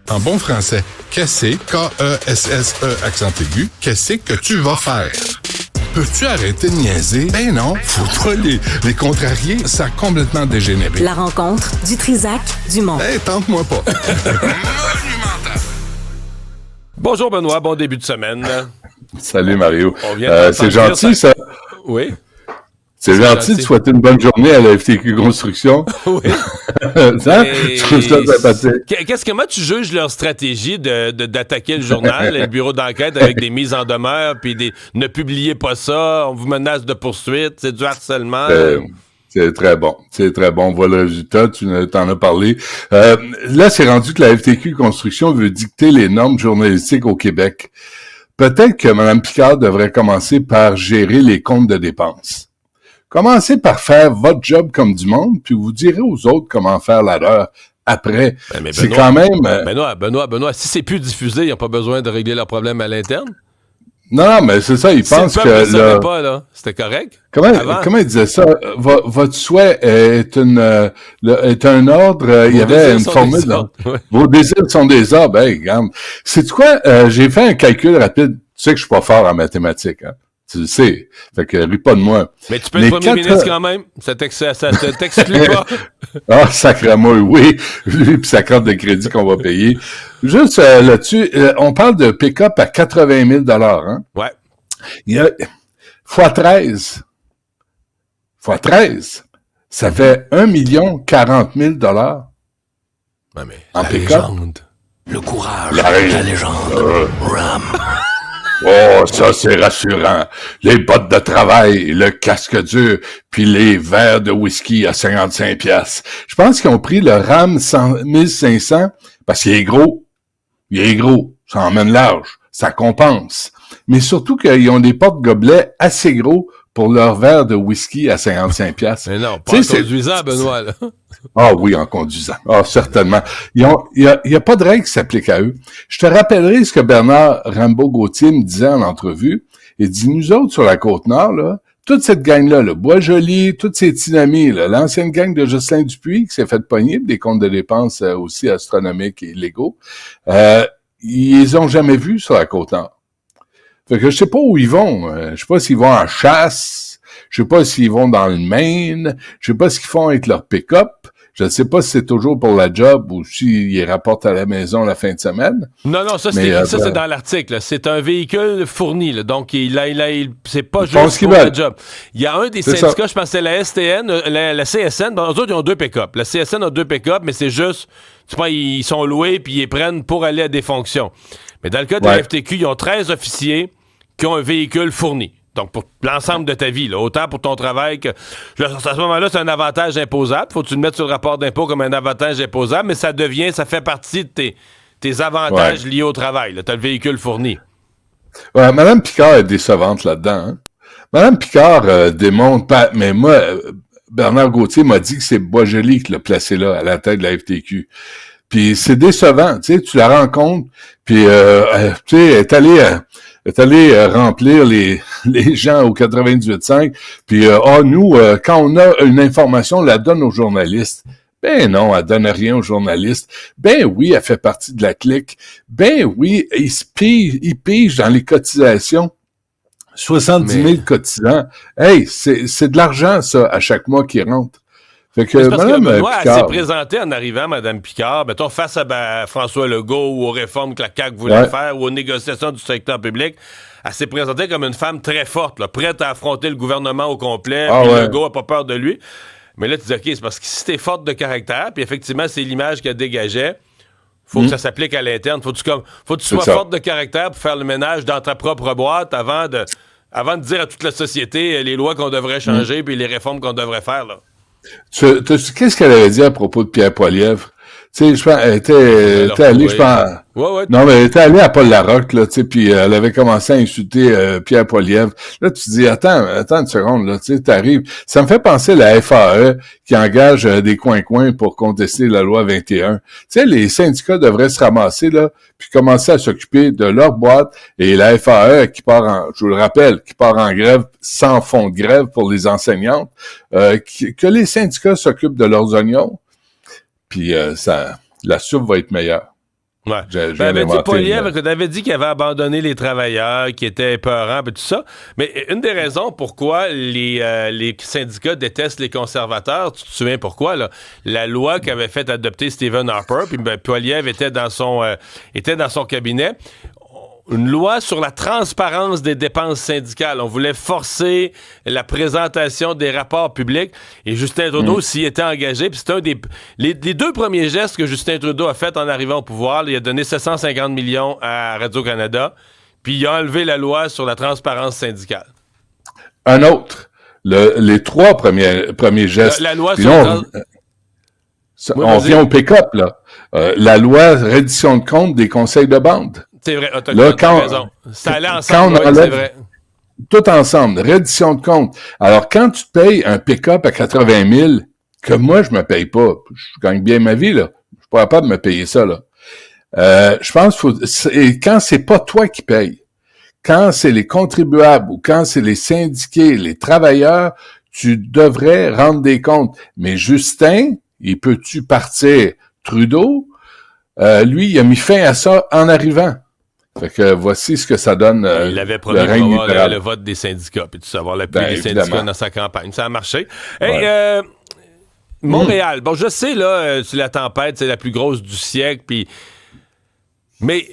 En bon français, qu'est-ce K-E-S-S-E accent aigu, qu'est-ce que tu vas faire? Peux-tu arrêter de niaiser? Ben non, faut pas les contrarier, ça a complètement dégénéré. La rencontre du Trisac Dumont. Hey, tente-moi pas. Bonjour Benoît, bon début de semaine. Salut Mario. C'est dire gentil ça. Oui. C'est gentil de souhaiter une bonne journée à la FTQ Construction. Oui. Je trouve ça sympathique. Comment tu juges leur stratégie d'attaquer le journal, le bureau d'enquête avec des mises en demeure, puis ne publiez pas ça, on vous menace de poursuite, c'est du harcèlement. C'est très bon. C'est très bon. On voit le résultat. Tu t'en as parlé. Là, c'est rendu que la FTQ Construction veut dicter les normes journalistiques au Québec. Peut-être que Mme Picard devrait commencer par gérer les comptes de dépenses. Commencez par faire votre job comme du monde, puis vous direz aux autres comment faire la leur après. Mais c'est Benoît, quand même... Benoît, si c'est plus diffusé, ils n'ont pas besoin de régler leurs problèmes à l'interne? Non, mais c'est ça, ils pensent que... Le peuple ne savait pas, là. C'était correct? Comment il disait ça? Votre souhait est un ordre, il y avait une formule, là. Ouais. Vos désirs sont des ordres. Hey, regarde. Sais-tu quoi? J'ai fait un calcul rapide. Tu sais que je suis pas fort en mathématiques, hein? Tu le sais. Fait que ris pas de moi. Mais tu peux être premier ministre quand même. Ça t'exclue pas. Ah, sacrément, oui. Lui pis sa carte de crédit qu'on va payer. Juste là-dessus, on parle de pick-up à 80 000 hein? Ouais. Il y a fois 13. Fois 13. Ça fait 1 40 000 $. Ouais, mais en la pick-up. Légende. Le courage. La légende. Ram. Oh, ça, c'est rassurant. Les bottes de travail, le casque dur, puis les verres de whisky à 55 $. Je pense qu'ils ont pris le RAM 1500 parce qu'il est gros. Il est gros. Ça emmène large. Ça compense. Mais surtout qu'ils ont des porte-gobelets assez gros pour leur verre de whisky à 55 $. Mais non, pas en conduisant, Benoît, là. Ah oui, en conduisant. Ah, certainement. Il y a pas de règle qui s'applique à eux. Je te rappellerai ce que Bernard Rambaud-Gauthier me disait en entrevue. Il dit, nous autres, sur la Côte-Nord, là, toute cette gang-là, le Bois-Joli, toutes ces petits amis, là, l'ancienne gang de Jocelyn Dupuis, qui s'est fait pogner, des comptes de dépenses aussi astronomiques et illégaux, ils les ont jamais vus sur la Côte-Nord. Fait que je sais pas où ils vont. Je sais pas s'ils vont en chasse. Je sais pas s'ils vont dans le Maine. Je sais pas ce qu'ils font avec leur pick-up. Je ne sais pas si c'est toujours pour la job ou s'ils les rapportent à la maison la fin de semaine. Non, ça c'est dans l'article. C'est un véhicule fourni, là. Donc c'est pas juste pour la job. Il y a un des syndicats, je pense que c'est la STN, la CSN. Bon, eux autres, ils ont 2 pick-up. La CSN a 2 pick-up, mais c'est juste, tu vois, ils sont loués puis ils les prennent pour aller à des fonctions. Mais dans le cas de la FTQ, ils ont 13 officiers qui ont un véhicule fourni. Donc, pour l'ensemble de ta vie, là, autant pour ton travail que... À ce moment-là, c'est un avantage imposable. Faut que tu le mettes sur le rapport d'impôt comme un avantage imposable, mais ça fait partie de tes avantages liés au travail. Tu as le véhicule fourni. Ouais, Mme Picard est décevante là-dedans. Hein? Mme Picard démontre pas... Mais moi, Bernard Gauthier m'a dit que c'est Bois-Joli qui l'a placé là, à la tête de la FTQ. Puis c'est décevant, tu sais, tu la rencontres, puis tu sais, est allé remplir les gens au 98.5, puis nous, quand on a une information, on la donne aux journalistes. Ben non, elle donne rien aux journalistes. Ben oui, elle fait partie de la clique. Ben oui, il pige dans les cotisations. 70 000 cotisants. Hey, c'est de l'argent, ça, à chaque mois qui rentre. Fait que Mme Benoît, Picard, elle s'est présentée en arrivant, Mme Picard, mettons, face à François Legault ou aux réformes que la CAQ voulait faire ou aux négociations du secteur public. Elle s'est présentée comme une femme très forte, là, prête à affronter le gouvernement au complet. Puis Legault n'a pas peur de lui. Mais là, tu dis, OK, c'est parce que si t'es forte de caractère, puis effectivement, c'est l'image qu'elle dégageait, faut que ça s'applique à l'interne. Faut que tu sois forte de caractère pour faire le ménage dans ta propre boîte avant de dire à toute la société les lois qu'on devrait changer puis les réformes qu'on devrait faire, là. Qu'est-ce qu'elle avait dit à propos de Pierre Poilievre? Tu sais, je pense, elle était allée, je pense... Non, mais elle était allée à Paul Larocque, là, tu sais, puis elle avait commencé à insulter Pierre Poilievre. Là, tu te dis, attends une seconde, là, tu sais, t'arrives... Ça me fait penser à la FAE qui engage des coins-coins pour contester la loi 21. Tu sais, les syndicats devraient se ramasser, là, puis commencer à s'occuper de leur boîte, et la FAE qui part je vous le rappelle, qui part en grève sans fond de grève pour les enseignantes, que les syndicats s'occupent de leurs oignons, puis la soupe va être meilleure. Ouais. Poilievre avait dit qu'il avait abandonné les travailleurs, qui étaient épeurants, et tout ça. Mais une des raisons pourquoi les syndicats détestent les conservateurs, tu te souviens pourquoi, là? La loi qu'avait fait adopter Stephen Harper, puis Poilievre était dans son cabinet. Une loi sur la transparence des dépenses syndicales. On voulait forcer la présentation des rapports publics. Et Justin Trudeau s'y était engagé. Puis c'était les deux premiers gestes que Justin Trudeau a fait en arrivant au pouvoir. Là, il a donné 750 millions à Radio-Canada. Puis il a enlevé la loi sur la transparence syndicale. Un autre. Les trois premiers gestes. La loi sur on vient au pick-up, là. La loi reddition de compte des conseils de bande. C'est vrai, t'as raison. Ça allait ensemble, c'est vrai. Tout ensemble, reddition de compte. Alors, quand tu te payes un pick-up à 80 000, que moi, je me paye pas, je gagne bien ma vie, là. Je suis pas capable de me payer ça, là. Je pense et quand c'est pas toi qui payes, quand c'est les contribuables ou quand c'est les syndiqués, les travailleurs, tu devrais rendre des comptes. Mais Justin, il peut-tu partir? Trudeau, lui, il a mis fin à ça en arrivant. Fait que voici ce que ça donne. Il avait promis d'avoir le vote des syndicats, puis de savoir l'appui des syndicats dans sa campagne. Ça a marché. Hey, Montréal, bon, je sais, là, c'est la tempête, c'est la plus grosse du siècle, puis... Mais...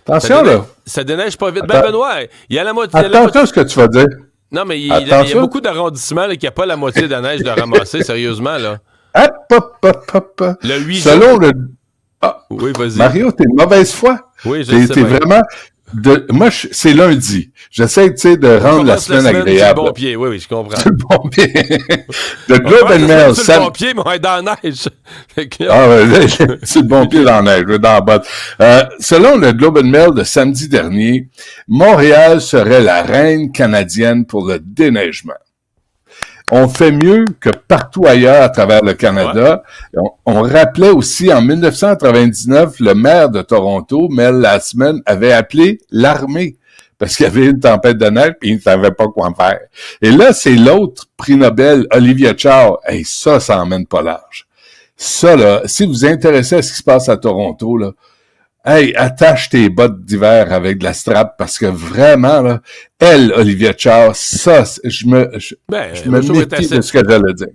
Attention, là. Ça déneige pas vite. Ben, Benoît, il y a la moitié... Attention ce que tu vas dire. Non, mais il y a beaucoup d'arrondissements qui n'ont pas la moitié de la neige de ramasser, sérieusement, là. Hop. Le 8 Selon le... oui, vas-y. Mario, t'es de mauvaise foi. Oui, je sais. T'es vraiment... Moi, c'est lundi. J'essaie, tu sais, de rendre la semaine agréable. C'est le bon pied, oui, je comprends. C'est le bon pied. Le Globe and Mail... C'est le bon pied, mais on est dans la neige. C'est le bon pied dans la neige, dans la botte. Selon le Globe and Mail de samedi dernier, Montréal serait la reine canadienne pour le déneigement. On fait mieux que partout ailleurs à travers le Canada. Ouais. On rappelait aussi, en 1999, le maire de Toronto, Mel Lastman, avait appelé l'armée parce qu'il y avait une tempête de neige et il ne savait pas quoi faire. Et là, c'est l'autre prix Nobel, Olivia Chow. Hey, ça emmène pas large. Ça, là, si vous vous intéressez à ce qui se passe à Toronto, là, hey, attache tes bottes d'hiver avec de la strap parce que vraiment, là, elle, Olivia Chow, ça, je me méfie de ce que j'allais dire.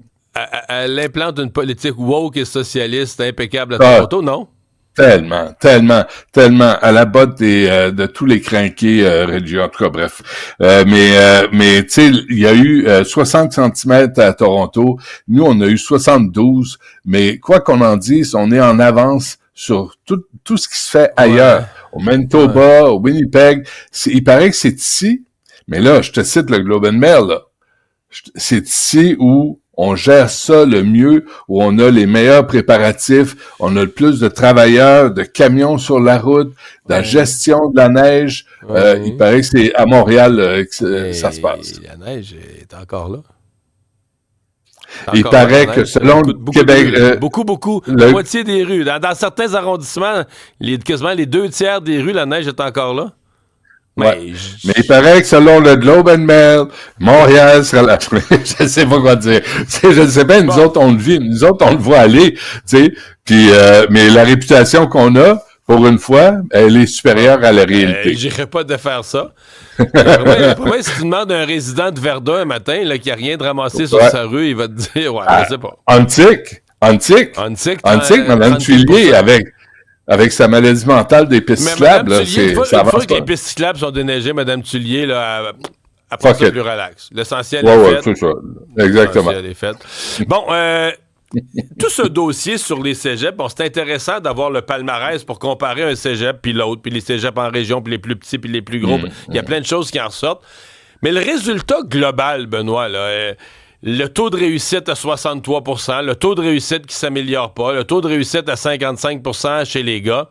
Elle implante une politique woke et socialiste impeccable à Toronto, non? Tellement, à la botte de tous les crinqués religieux, en tout cas, bref. Mais tu sais, il y a eu 60 cm à Toronto, nous, on a eu 72, mais quoi qu'on en dise, on est en avance sur tout ce qui se fait ailleurs, au Manitoba, au Winnipeg. Il paraît que c'est ici, mais là, je te cite le Globe and Mail, là. C'est ici où on gère ça le mieux, où on a les meilleurs préparatifs, on a le plus de travailleurs, de camions sur la route, de la gestion de la neige. Il paraît que c'est à Montréal que ça se passe. La neige est encore là. Il paraît que selon Québec... Beaucoup. La moitié des rues. Dans certains arrondissements, quasiment les 2/3 des rues, la neige est encore là. Mais il paraît que selon le Globe and Mail, Montréal sera la... je sais pas quoi dire. Je ne sais pas, nous autres, on le vit. Nous autres, on le voit aller. Puis, mais la réputation qu'on a, pour une fois, elle est supérieure à la réalité. J'irais pas de faire ça. Après, si tu demandes à un résident de Verdun un matin là, qui n'a rien de ramassé sur sa rue, il va te dire, je sais pas. Antique, Mme Tuillier, avec sa maladie mentale des pistes cyclables, ça avance pas. Que les pistes cyclables sont déneigées, Mme Tuillier, là, après ça, plus relax. L'essentiel est fait. C'est ça. Exactement. L'essentiel est fait. Bon, tout ce dossier sur les cégeps, c'est intéressant d'avoir le palmarès pour comparer un cégep puis l'autre, puis les cégeps en région, puis les plus petits, puis les plus gros. Il y a plein de choses qui en ressortent. Mais le résultat global, Benoît, là, le taux de réussite à 63%, le taux de réussite qui s'améliore pas, le taux de réussite à 55% chez les gars.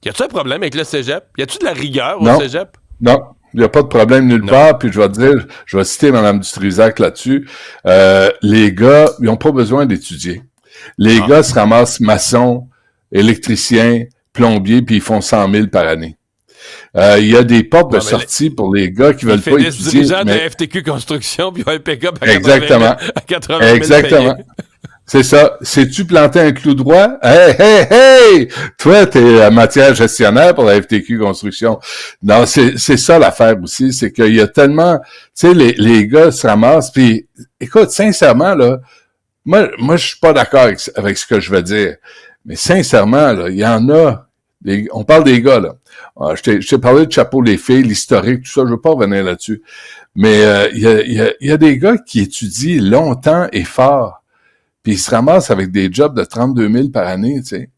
Y a-tu un problème avec le cégep? Y a-tu de la rigueur au cégep? Non. Il n'y a pas de problème nulle part, puis je vais citer Mme Dutrisac là-dessus. Les gars, ils n'ont pas besoin d'étudier. Les gars se ramassent maçons, électriciens, plombiers, puis ils font 100 000 par année. Il y a des portes de sortie pour les gars qui veulent pas étudier. Dirigeants de la FTQ Construction, puis ils ont un pick-up à 80 000 Exactement. C'est ça. Sais-tu planter un clou droit? Hey, hey, hey! Toi, t'es matière gestionnaire pour la FTQ Construction. Non, c'est ça l'affaire aussi. C'est qu'il y a tellement, tu sais, les gars se ramassent. Puis, écoute, sincèrement, là, moi, je suis pas d'accord avec ce que je veux dire. Mais sincèrement, là, il y en a, on parle des gars, là. Je t'ai parlé de Chapeau les filles, l'historique, tout ça, je veux pas revenir là-dessus. Mais il y a des gars qui étudient longtemps et fort, puis ils se ramassent avec des jobs de 32 000 par année, tu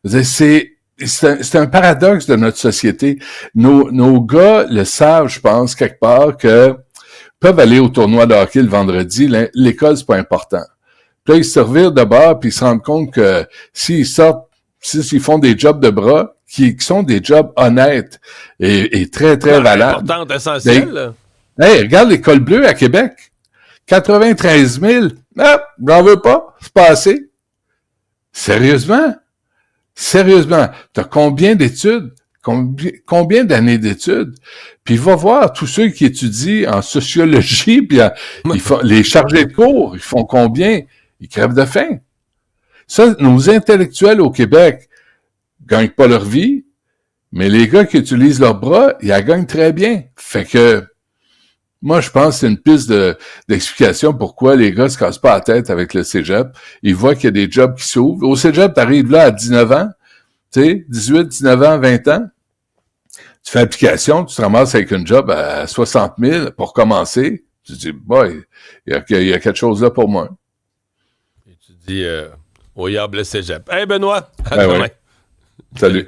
sais. C'est un paradoxe de notre société. Nos gars le savent, je pense, quelque part, que peuvent aller au tournoi de hockey le vendredi, l'école, c'est pas important. Puis là, ils se revirent de bord, puis ils se rendent compte que s'ils font des jobs de bras, qui sont des jobs honnêtes et très, très valables. Importante, essentielle. Hey, regarde l'école bleue à Québec. 93 000. Ah, j'en veux pas. C'est pas assez. Sérieusement? T'as combien d'études? Combien d'années d'études? Puis va voir tous ceux qui étudient en sociologie, puis les chargés de cours, ils font combien? Ils crèvent de faim. Ça, nos intellectuels au Québec gagnent pas leur vie, mais les gars qui utilisent leurs bras, ils la gagnent très bien. Fait que, moi, je pense que c'est une piste d'explication pourquoi les gars se cassent pas la tête avec le cégep. Ils voient qu'il y a des jobs qui s'ouvrent. Au cégep, t'arrives là à 19 ans, tu sais, 18, 19 ans, 20 ans. Tu fais application, tu te ramasses avec une job à 60 000 pour commencer. Tu te dis, boy, il y a quelque chose là pour moi. Et tu dis, au Yable Cégep. Hey, Benoît, à demain. Ouais. Salut.